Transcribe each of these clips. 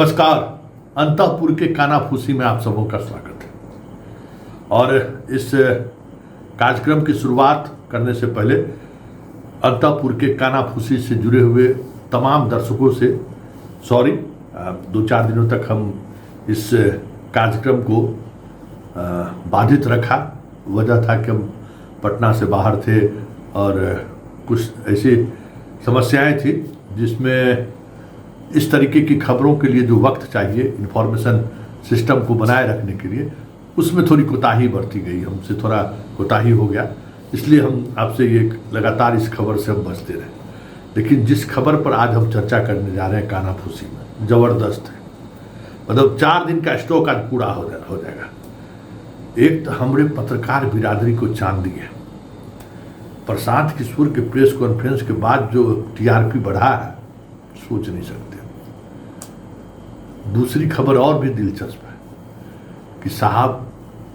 नमस्कार। अंतःपुर के कानाफूसी में आप सबों का स्वागत है। और इस कार्यक्रम की शुरुआत करने से पहले अंतःपुर के कानाफूसी से जुड़े हुए तमाम दर्शकों से सॉरी, 2-4 दिनों तक हम इस कार्यक्रम को बाधित रखा। वजह था कि हम पटना से बाहर थे और कुछ ऐसी समस्याएं थी जिसमें इस तरीके की खबरों के लिए जो वक्त चाहिए इंफॉर्मेशन सिस्टम को बनाए रखने के लिए, उसमें थोड़ी कोताही बरती गई, हमसे थोड़ा कोताही हो गया। इसलिए हम आपसे ये लगातार इस खबर से हम बचते रहे। लेकिन जिस खबर पर आज हम चर्चा करने जा रहे हैं कानाफूसी में, ज़बरदस्त है। मतलब 4 दिन का स्टॉक आज पूरा हो जाएगा। एक तो हमारे पत्रकार बिरादरी को चांदी है। प्रशांत किशोर के प्रेस कॉन्फ्रेंस के बाद जो टीआरपी बढ़ा है, सोच नहीं सकते। दूसरी खबर और भी दिलचस्प है कि साहब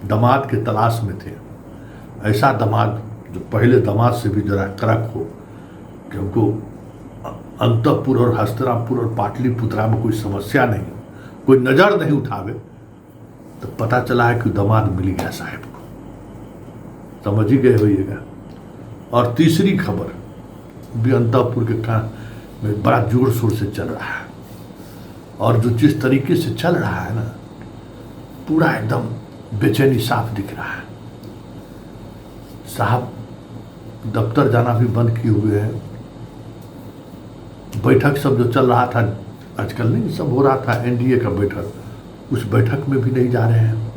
दामाद के तलाश में थे। ऐसा दामाद जो पहले दामाद से भी जरा कड़क हो कि उनको अंतःपुर और हस्तिनापुर और पाटलिपुत्रा में कोई समस्या नहीं, कोई नज़र नहीं उठावे। तो पता चला है कि दामाद मिल गया साहब को, समझ ही गए होइएगा। और तीसरी खबर भी अंतःपुर के काम में बड़ा जोर शोर से चल रहा है, और जो जिस तरीके से चल रहा है ना, पूरा एकदम बेचैनी साफ दिख रहा है। साहब दफ्तर जाना भी बंद किए हुए हैं। बैठक सब जो चल रहा था आजकल, नहीं सब हो रहा था एनडीए का बैठक, उस बैठक में भी नहीं जा रहे हैं।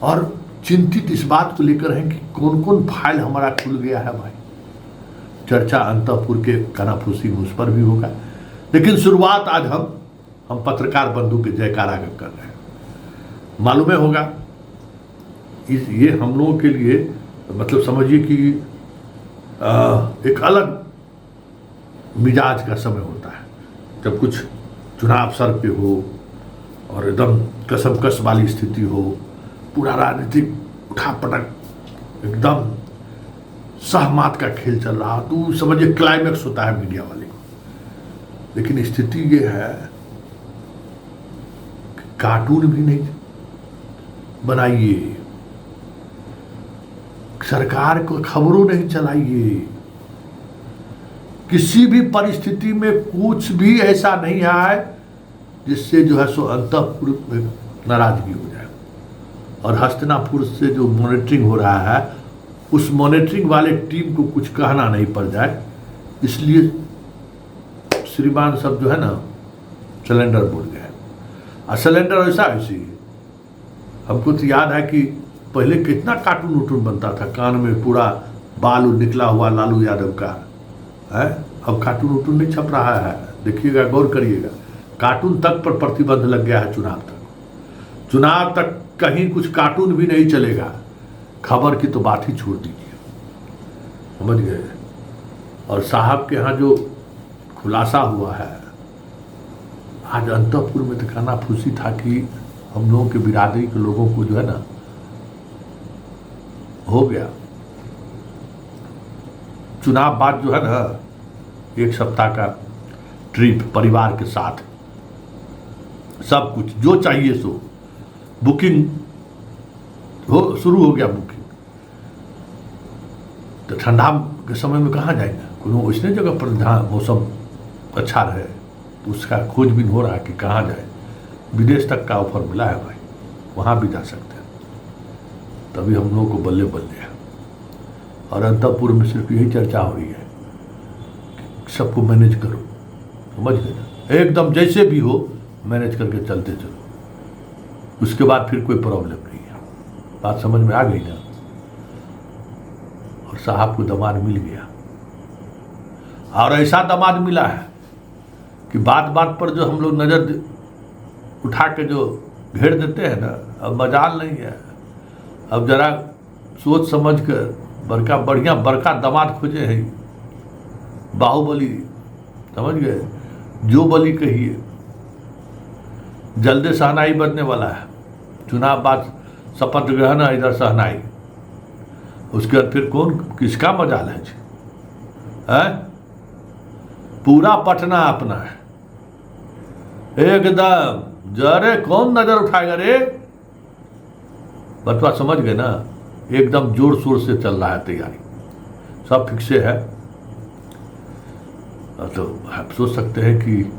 और चिंतित इस बात को लेकर हैं कि कौन कौन फाइल हमारा खुल गया है। भाई चर्चा अंतःपुर के कानाफूसी में उस पर भी होगा। लेकिन शुरुआत आज हम पत्रकार बंधु के जयकारा कर रहे हैं। मालूम होगा ये हम लोगों के लिए, मतलब समझिए कि एक अलग मिजाज का समय होता है जब कुछ चुनाव सर पे हो और एकदम कसमकस वाली स्थिति हो, पूरा राजनीतिक उठापटक एकदम सहमत का खेल चल रहा, तो समझिए क्लाइमैक्स होता है मीडिया वाले को। लेकिन स्थिति ये है कि कार्टून भी नहीं बनाइए, सरकार को खबरों नहीं चलाइए, किसी भी परिस्थिति में कुछ भी ऐसा नहीं आए जिससे जो है सो अंतःपुर में नाराजगी हो जाए। और हस्तिनापुर से जो मॉनिटरिंग हो रहा है, उस मॉनिटरिंग वाले टीम को कुछ कहना नहीं पड़ जाए, इसलिए श्रीमान सब जो है ना सिलेंडर बोल गए। और सिलेंडर ऐसा ऐसी है, हमको तो याद है कि पहले कितना कार्टून उटून बनता था, कान में पूरा बाल निकला हुआ लालू यादव का है। अब कार्टून उटून नहीं छप रहा है, देखिएगा, गौर करिएगा। कार्टून तक पर प्रतिबंध लग गया है। चुनाव तक कहीं कुछ कार्टून भी नहीं चलेगा। खबर की तो बात ही छोड़ दीजिए, समझ गए। और साहब के यहाँ जो खुलासा हुआ है आज अंतःपुर में, तो कानाफूसी था कि हम लोगों के बिरादरी के लोगों को जो है ना हो गया। चुनाव बाद जो है ना 1 सप्ताह का ट्रिप परिवार के साथ, सब कुछ जो चाहिए सो बुकिंग शुरू हो गया। बुकिंग तो ठंडा के समय में कहाँ जाएंगे, कोनो वैसने जगह पर जहाँ मौसम अच्छा रहे, तो उसका खोजबीन हो रहा है कि कहाँ जाए। विदेश तक का ऑफर मिला है भाई, वहाँ भी जा सकते हैं। तभी हम लोगों को बल्ले बल्ले है। और अंतःपुर में सिर्फ यही चर्चा हो रही है कि सबको मैनेज करो, समझ गए ना, एकदम जैसे भी हो मैनेज करके चलते चलो, उसके बाद फिर कोई प्रॉब्लम नहीं है। बात समझ में आ गई ना। और साहब को दामाद मिल गया, और ऐसा दामाद मिला है कि बात बात पर जो हम लोग नज़र उठा के जो घेर देते हैं ना, अब मजाल नहीं है। अब जरा सोच समझ कर बड़का दामाद खोजे हैं। बाहुबली, समझ गए, जो बली कहिए, जल्दी सहनाई बनने वाला है। चुनाव बाद शपथ ग्रहण है, इधर सहनाई, उसके बाद फिर कौन किसका मजाल है? पूरा पटना अपना है। एकदम जरे कौन नजर उठाएगा रे। बतवा समझ गए ना, एकदम जोर शोर से चल रहा है तैयारी, सब फिक्से है। तो आप सोच सकते हैं कि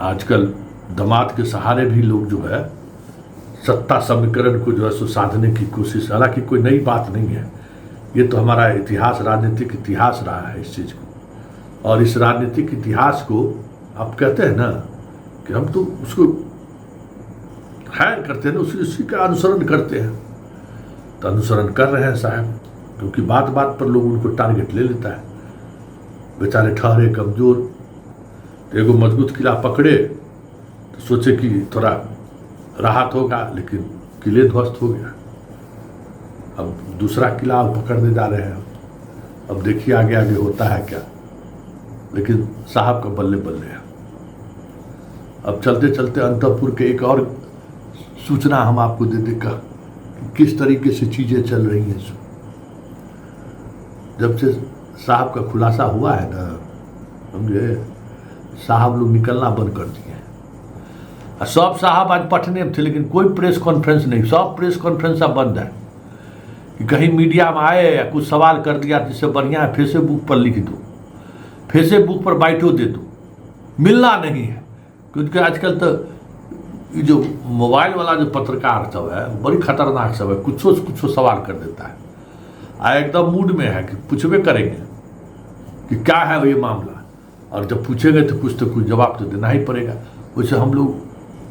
आजकल दामाद के सहारे भी लोग जो है सत्ता समीकरण को जो है सो साधने की कोशिश, हालांकि कोई नई बात नहीं है, ये तो हमारा इतिहास, राजनीतिक इतिहास रहा है इस चीज़ को। और इस राजनीतिक इतिहास को आप कहते हैं ना कि हम तो उसको हैर करते हैं ना, उसी का अनुसरण करते हैं। तो अनुसरण कर रहे हैं साहब, क्योंकि बात बात पर लोग उनको टारगेट ले लेता है। बेचारे ठहरे कमज़ोर, तो एगो मजबूत किला पकड़े तो सोचे कि थोड़ा राहत होगा, लेकिन किले ध्वस्त हो गया। अब दूसरा किला पकड़ने जा रहे हैं। अब देखिए आगे आगे होता है क्या, लेकिन साहब का बल्ले बल्ले है। अब चलते चलते अंतपुर के एक और सूचना हम आपको दे देगा कि किस तरीके से चीज़ें चल रही हैं। जब से साहब का खुलासा हुआ है ना, समझे, साहब लोग निकलना बंद कर दिए। सब साहब आज पटने में थे, लेकिन कोई प्रेस कॉन्फ्रेंस नहीं, सब प्रेस कॉन्फ्रेंस अब बंद है। कि कहीं मीडिया में आए या कुछ सवाल कर दिया, जिससे बढ़िया है फेसबुक पर लिख दो, फेसबुक पर बाइटो दे दो, मिलना नहीं है। क्योंकि आजकल तो ये जो मोबाइल वाला जो पत्रकार सब है बड़ी खतरनाक सब है, कुछ सवाल कर देता है, एकदम मूड में है कि पूछबे करेंगे कि क्या है ये मामला, और जब पूछेंगे तो कुछ जवाब तो देना ही पड़ेगा। वैसे हम लोग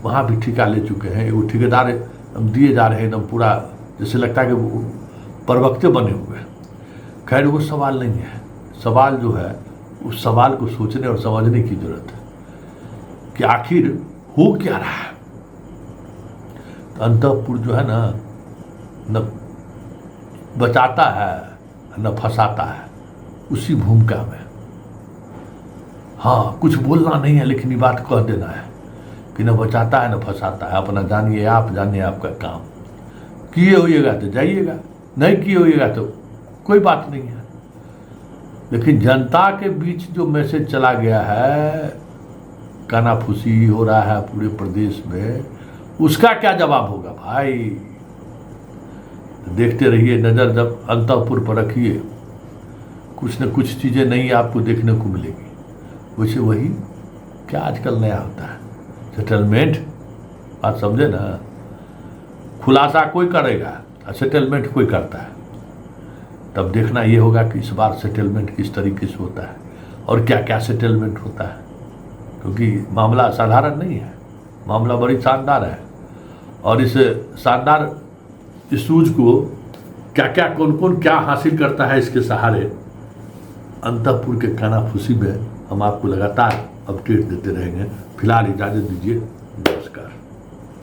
वहाँ भी ठेका ले चुके हैं, वो ठेकेदार हम दिए जा रहे हैं एकदम पूरा, जैसे लगता है कि वो प्रवक्ते बने हुए हैं। खैर वो सवाल नहीं है, सवाल जो है उस सवाल को सोचने और समझने की जरूरत है कि आखिर हो क्या रहा है। तो अंतपुर जो है ना, न बचाता है न फंसाता है, उसी भूमिका में। हाँ, कुछ बोलना नहीं है, लेकिन ये बात कह देना है कि न बचाता है न फंसाता है। अपना जानिए आप, जानिए आपका काम। किए होइएगा तो जाइएगा, नहीं किए होइएगा तो कोई बात नहीं है। लेकिन जनता के बीच जो मैसेज चला गया है, कानाफूसी हो रहा है पूरे प्रदेश में, उसका क्या जवाब होगा भाई। देखते रहिए, नज़र जब अंतपुर पर रखिए, कुछ न कुछ चीज़ें नई आपको देखने को मिलेगी। वैसे वही क्या आजकल नया होता है, सेटलमेंट, बात समझे ना। खुलासा कोई करेगा और सेटलमेंट कोई करता है, तब देखना ये होगा कि इस बार सेटलमेंट किस तरीके से होता है और क्या क्या सेटलमेंट होता है। क्योंकि मामला साधारण नहीं है, मामला बड़ी शानदार है। और इस शानदार इशूज को क्या क्या कौन कौन क्या हासिल करता है, इसके सहारे अंतपुर के कानाफूसी में हम आपको लगातार अपडेट देते रहेंगे। फिलहाल इजाज़त दीजिए।